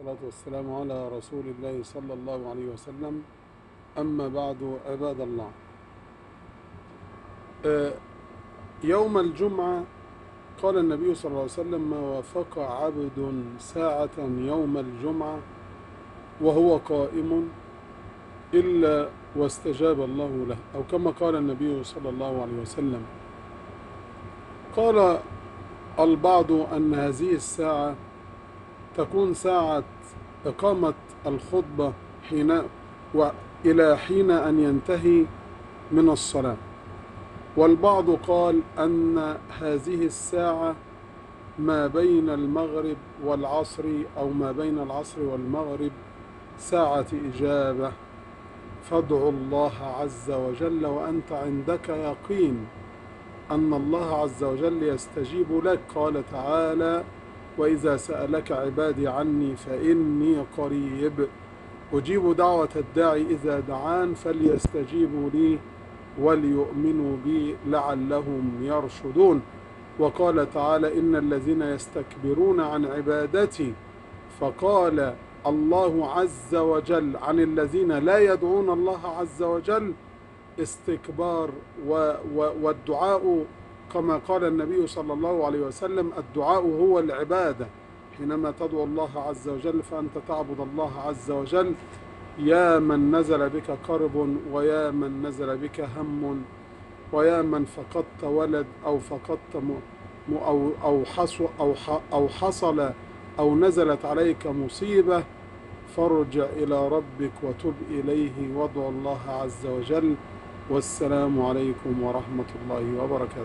والصلاة والسلام على رسول الله صلى الله عليه وسلم. أما بعد، عباد الله، يوم الجمعة قال النبي صلى الله عليه وسلم: ما وافق عبد ساعة يوم الجمعة وهو قائم إلا واستجاب الله له، أو كما قال النبي صلى الله عليه وسلم. قال البعض أن هذه الساعة تكون ساعة إقامة الخطبة وإلى حين أن ينتهي من الصلاة، والبعض قال أن هذه الساعة ما بين المغرب والعصر، أو ما بين العصر والمغرب، ساعة إجابة. فادعوا الله عز وجل وأنت عندك يقين أن الله عز وجل يستجيب لك. قال تعالى: وإذا سألك عبادي عني فإني قريب أجيب دعوة الداعي إذا دعان فليستجيبوا لي وليؤمنوا بي لعلهم يرشدون. وقال تعالى: إن الذين يستكبرون عن عبادتي، فقال الله عز وجل عن الذين لا يدعون الله عز وجل استكبار. والدعاء كما قال النبي صلى الله عليه وسلم: الدعاء هو العبادة. حينما تدعو الله عز وجل فأنت تعبد الله عز وجل. يا من نزل بك كرب، ويا من نزل بك هم، ويا من فقدت ولد، أو فقدت أو حصل أو نزلت عليك مصيبة، فارجع إلى ربك وتب إليه وادعو الله عز وجل. والسلام عليكم ورحمة الله وبركاته.